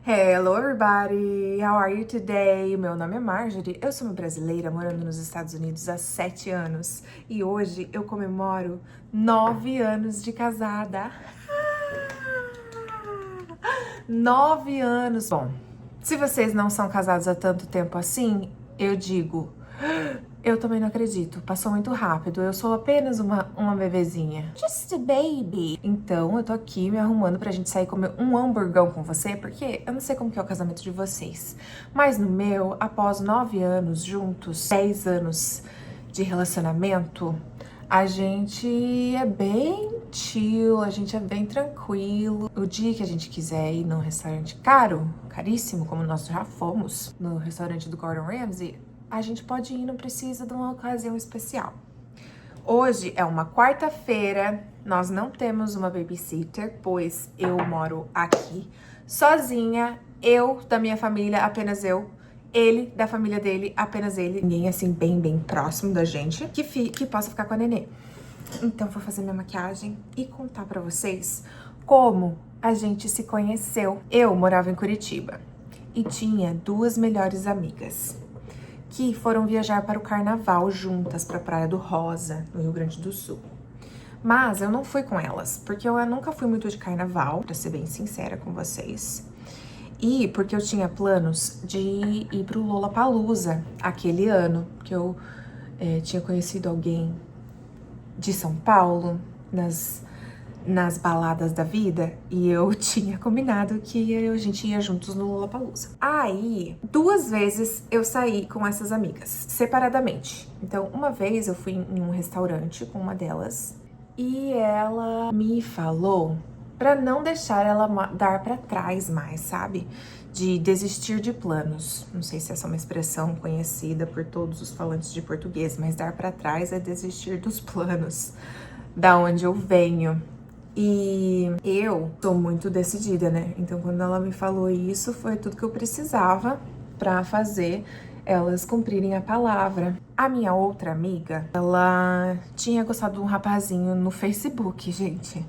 Hello everybody, how are you today? Meu nome é Marjorie, eu sou uma brasileira morando nos Estados Unidos há 7 anos e hoje eu comemoro 9 anos de casada. 9 anos! Bom, se vocês não são casados há tanto tempo assim, eu digo... Eu também não acredito, passou muito rápido, eu sou apenas uma bebezinha. Just a baby. Então, eu tô aqui me arrumando pra gente sair comer um hamburgão com você, porque eu não sei como que é o casamento de vocês. Mas no meu, após 9 anos juntos, 10 anos de relacionamento, a gente é bem chill, a gente é bem tranquilo. O dia que a gente quiser ir num restaurante caro, caríssimo, como nós já fomos, no restaurante do Gordon Ramsay, a gente pode ir, não precisa de uma ocasião especial. Hoje é uma quarta-feira, nós não temos uma babysitter, pois eu moro aqui sozinha, eu da minha família, apenas eu, ele da família dele, apenas ele, ninguém assim bem próximo da gente que possa ficar com a nenê. Então vou fazer minha maquiagem e contar pra vocês como a gente se conheceu. Eu morava em Curitiba e tinha 2 melhores amigas que foram viajar para o carnaval juntas para a Praia do Rosa, no Rio Grande do Sul. Mas eu não fui com elas, porque eu nunca fui muito de carnaval, pra ser bem sincera com vocês. E porque eu tinha planos de ir pro Lollapalooza aquele ano, que eu tinha conhecido alguém de São Paulo, nas baladas da vida, e eu tinha combinado que a gente ia juntos no Lollapalooza. Aí, 2 vezes eu saí com essas amigas, separadamente. Então, uma vez eu fui em um restaurante com uma delas, e ela me falou pra não deixar ela dar pra trás mais, sabe? De desistir de planos. Não sei se essa é uma expressão conhecida por todos os falantes de português, mas dar pra trás é desistir dos planos, da onde eu venho. E eu sou muito decidida, né? Então, quando ela me falou isso, foi tudo que eu precisava pra fazer elas cumprirem a palavra. A minha outra amiga, ela tinha gostado de um rapazinho no Facebook, gente.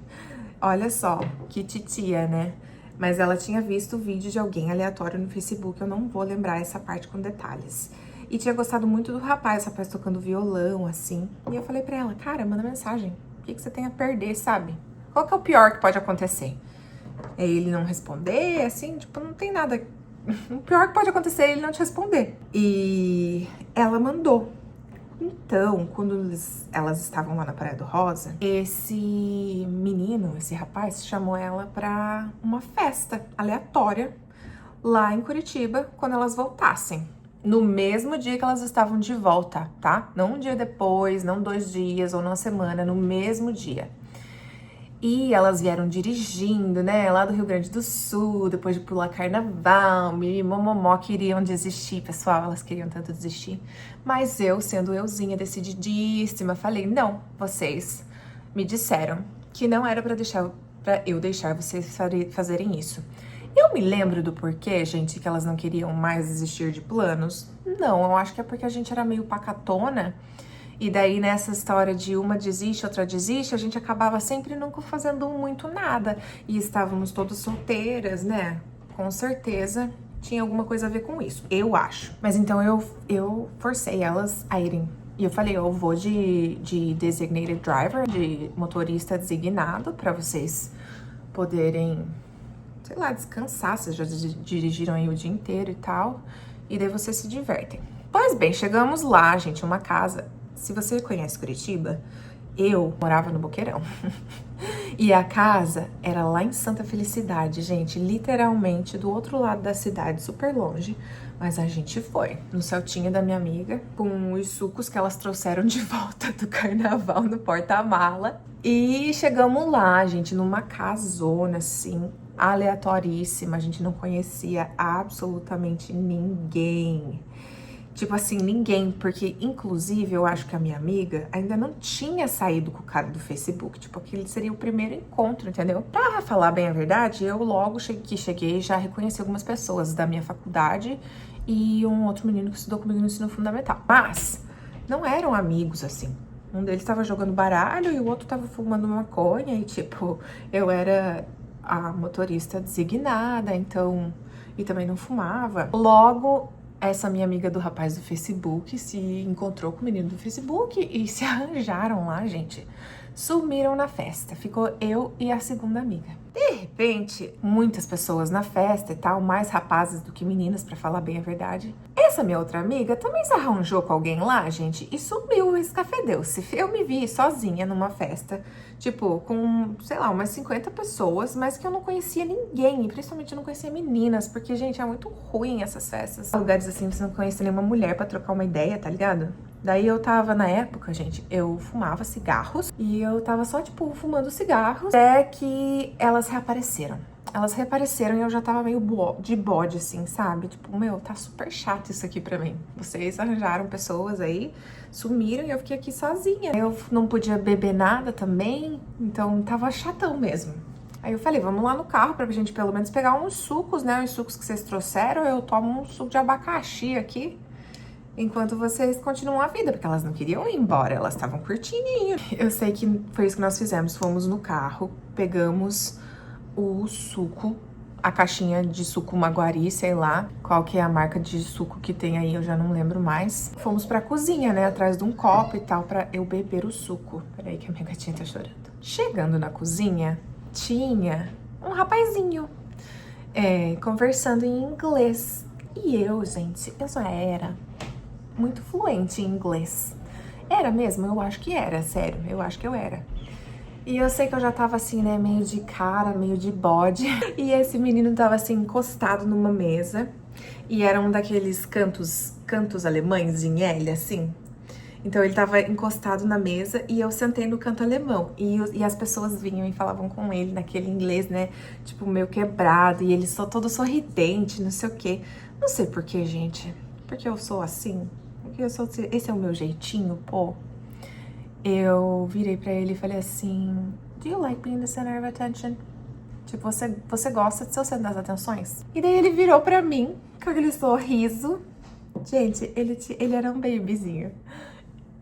Olha só, que titia, né? Mas ela tinha visto o vídeo de alguém aleatório no Facebook, eu não vou lembrar essa parte com detalhes. E tinha gostado muito do rapaz tocando violão, assim. E eu falei pra ela, cara, manda mensagem. O que você tem a perder, sabe? Qual que é o pior que pode acontecer? É ele não responder, assim, tipo, não tem nada. O pior que pode acontecer é ele não te responder. E ela mandou. Então, quando elas estavam lá na Praia do Rosa, esse menino, esse rapaz, chamou ela pra uma festa aleatória lá em Curitiba, quando elas voltassem. No mesmo dia que elas estavam de volta, tá? Não um dia depois, não 2 dias ou numa semana, no mesmo dia. E elas vieram dirigindo, né, lá do Rio Grande do Sul, depois de pular carnaval, mimimomomó, queriam desistir, pessoal, elas queriam tanto desistir. Mas eu, sendo euzinha, decididíssima, falei, não, vocês me disseram que não era pra eu deixar vocês fazerem isso. Eu me lembro do porquê, gente, que elas não queriam mais desistir de planos? Não, eu acho que é porque a gente era meio pacatona. E daí, nessa história de uma desiste, outra desiste, a gente acabava sempre nunca fazendo muito nada. E estávamos todas solteiras, né? Com certeza tinha alguma coisa a ver com isso, eu acho. Mas então eu forcei elas a irem. E eu falei, eu vou de designated driver, de motorista designado, pra vocês poderem, sei lá, descansar. Vocês já dirigiram aí o dia inteiro e tal. E daí vocês se divertem. Pois bem, chegamos lá, gente, uma casa. Se você conhece Curitiba, eu morava no Boqueirão. E a casa era lá em Santa Felicidade, gente, literalmente do outro lado da cidade, super longe. Mas a gente foi no Celtinha da minha amiga, com os sucos que elas trouxeram de volta do carnaval no porta-mala. E chegamos lá, gente, numa casona, assim, aleatoríssima. A gente não conhecia absolutamente ninguém. Tipo assim, ninguém, porque inclusive eu acho que a minha amiga ainda não tinha saído com o cara do Facebook. Tipo, aquele seria o primeiro encontro, entendeu? Pra falar bem a verdade, eu logo cheguei já reconheci algumas pessoas da minha faculdade e um outro menino que estudou comigo no ensino fundamental. Mas não eram amigos, assim. Um deles tava jogando baralho e o outro tava fumando maconha e, tipo, eu era a motorista designada, então e também não fumava. Logo, essa minha amiga do rapaz do Facebook se encontrou com o menino do Facebook e se arranjaram lá, gente. Sumiram na festa. Ficou eu e a segunda amiga. De repente, muitas pessoas na festa e tal, mais rapazes do que meninas, pra falar bem a verdade. Essa minha outra amiga também se arranjou com alguém lá, gente, e sumiu, escafedeu-se. Eu me vi sozinha numa festa, tipo, com, sei lá, umas 50 pessoas, mas que eu não conhecia ninguém, e principalmente eu não conhecia meninas, porque, gente, é muito ruim essas festas. Lugares assim, você não conhece nenhuma mulher pra trocar uma ideia, tá ligado? Daí eu tava, na época, gente, eu fumava cigarros e eu tava só, tipo, fumando cigarros até que elas reapareceram. Elas reapareceram e eu já tava meio de bode, assim, sabe? Tipo, meu, tá super chato isso aqui pra mim. Vocês arranjaram pessoas aí, sumiram e eu fiquei aqui sozinha. Eu não podia beber nada também, então tava chatão mesmo. Aí eu falei, vamos lá no carro pra gente pelo menos pegar uns sucos, né? Os sucos que vocês trouxeram, eu tomo um suco de abacaxi aqui. Enquanto vocês continuam a vida, porque elas não queriam ir embora, elas estavam curtindo. Eu sei que foi isso que nós fizemos, fomos no carro, pegamos o suco, a caixinha de suco Maguari, sei lá, qual que é a marca de suco que tem aí, eu já não lembro mais. Fomos pra cozinha, né, atrás de um copo e tal, pra eu beber o suco. Peraí que a minha gatinha tá chorando. Chegando na cozinha, tinha um rapazinho, conversando em inglês. E eu, gente, eu já era muito fluente em inglês. Era mesmo? Eu acho que era, sério. Eu acho que eu era. E eu sei que eu já tava assim, né, meio de cara, meio de bode. E esse menino tava assim, encostado numa mesa. E era um daqueles cantos alemães em L, assim. Então ele tava encostado na mesa e eu sentei no canto alemão. E as pessoas vinham e falavam com ele naquele inglês, né, tipo, meio quebrado. E ele só todo sorridente, não sei o quê. Não sei por quê, gente. Porque eu sou assim. Porque eu sou, esse é o meu jeitinho, pô. Eu virei pra ele e falei assim, do you like being the center of attention? Tipo, você gosta de ser o centro das atenções? E daí ele virou pra mim, com aquele sorriso. Gente, ele era um babyzinho.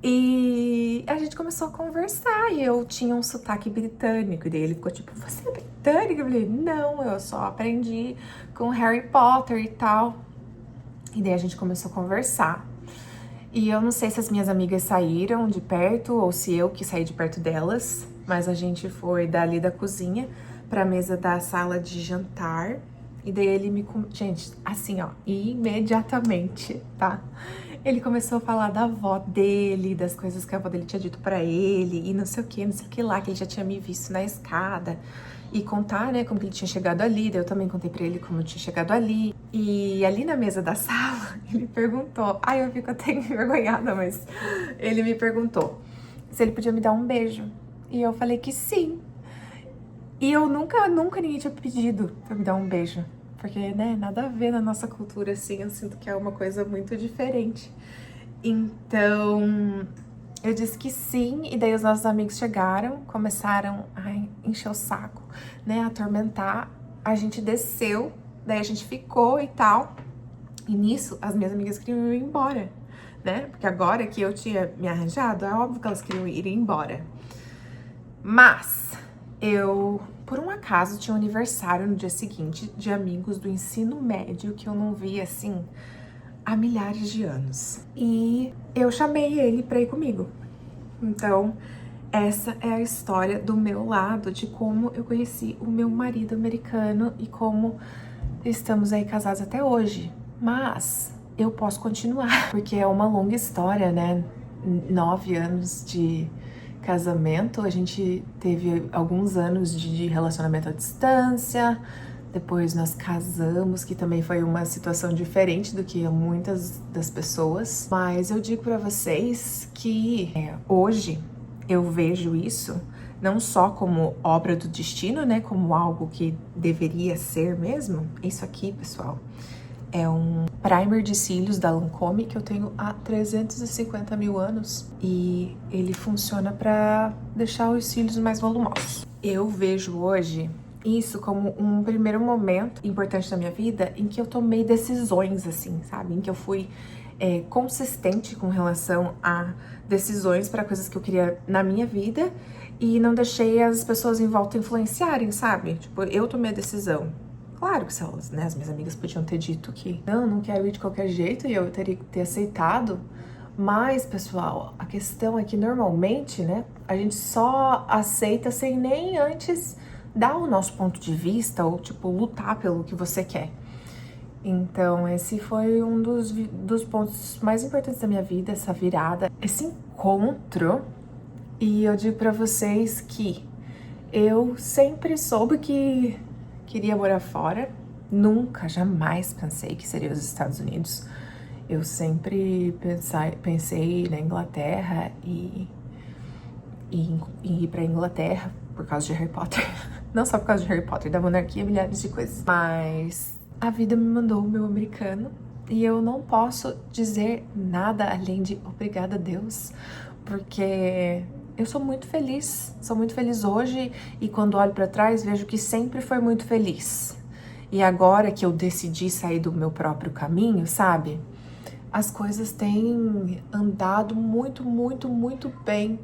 E a gente começou a conversar e eu tinha um sotaque britânico. E daí ele ficou tipo, você é britânica? Eu falei, não, eu só aprendi com Harry Potter e tal. E daí a gente começou a conversar. E eu não sei se as minhas amigas saíram de perto ou se eu que saí de perto delas, mas a gente foi dali da cozinha pra mesa da sala de jantar. E daí ele me... Gente, assim, ó, imediatamente, tá? Ele começou a falar da avó dele, das coisas que a avó dele tinha dito pra ele, e não sei o que lá, que ele já tinha me visto na escada. E contar, né, como que ele tinha chegado ali, daí eu também contei pra ele como eu tinha chegado ali. E ali na mesa da sala, ele perguntou, ai, eu fico até envergonhada, mas ele me perguntou se ele podia me dar um beijo. E eu falei que sim. E eu nunca ninguém tinha pedido pra me dar um beijo. Porque, né, nada a ver na nossa cultura, assim, eu sinto que é uma coisa muito diferente. Então, eu disse que sim, e daí os nossos amigos chegaram, começaram a encher o saco, né, a atormentar. A gente desceu, daí a gente ficou e tal. E nisso, as minhas amigas queriam ir embora, né? Porque agora que eu tinha me arranjado, é óbvio que elas queriam ir embora. Mas eu, por um acaso, tinha um aniversário no dia seguinte de amigos do ensino médio que eu não via, assim, há milhares de anos. E eu chamei ele pra ir comigo. Então, essa é a história do meu lado, de como eu conheci o meu marido americano e como estamos aí casados até hoje. Mas eu posso continuar, porque é uma longa história, né? 9 anos de casamento, a gente teve alguns anos de relacionamento à distância, depois nós casamos, que também foi uma situação diferente do que muitas das pessoas. Mas eu digo pra vocês que hoje eu vejo isso não só como obra do destino, né, como algo que deveria ser mesmo. Isso aqui, pessoal, é um primer de cílios da Lancôme que eu tenho há 350 mil anos e ele funciona para deixar os cílios mais volumosos. Eu vejo hoje isso como um primeiro momento importante da minha vida em que eu tomei decisões, assim, sabe? Em que eu fui consistente com relação a decisões para coisas que eu queria na minha vida e não deixei as pessoas em volta influenciarem, sabe? Tipo, eu tomei a decisão. Claro que né, as minhas amigas podiam ter dito que não quero ir de qualquer jeito e eu teria que ter aceitado. Mas, pessoal, a questão é que normalmente, né, a gente só aceita sem nem antes dar o nosso ponto de vista ou, tipo, lutar pelo que você quer. Então, esse foi um dos pontos mais importantes da minha vida, essa virada, esse encontro. E eu digo pra vocês que eu sempre soube que queria morar fora. Nunca, jamais pensei que seria os Estados Unidos. Eu sempre pensei na Inglaterra e ir pra Inglaterra por causa de Harry Potter. Não só por causa de Harry Potter, da monarquia, milhares de coisas. Mas a vida me mandou o meu americano e eu não posso dizer nada além de obrigada a Deus, porque eu sou muito feliz hoje e quando olho pra trás vejo que sempre foi muito feliz. E agora que eu decidi sair do meu próprio caminho, sabe? As coisas têm andado muito, muito, muito bem.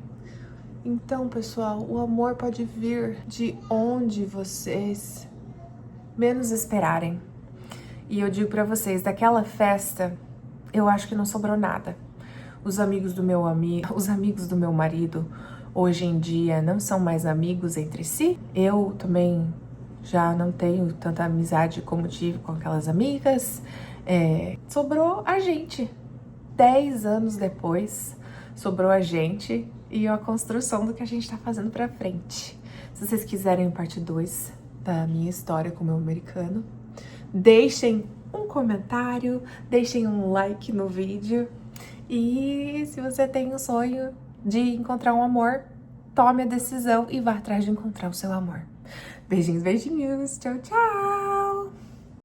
Então, pessoal, o amor pode vir de onde vocês menos esperarem. E eu digo pra vocês, daquela festa, eu acho que não sobrou nada. Os amigos do meu marido, hoje em dia, não são mais amigos entre si. Eu também já não tenho tanta amizade como tive com aquelas amigas. Sobrou a gente. 10 anos depois, sobrou a gente e a construção do que a gente tá fazendo pra frente. Se vocês quiserem parte 2 da minha história com o meu americano, deixem um comentário, deixem um like no vídeo. E se você tem o sonho de encontrar um amor, tome a decisão e vá atrás de encontrar o seu amor. Beijinhos, beijinhos. Tchau, tchau!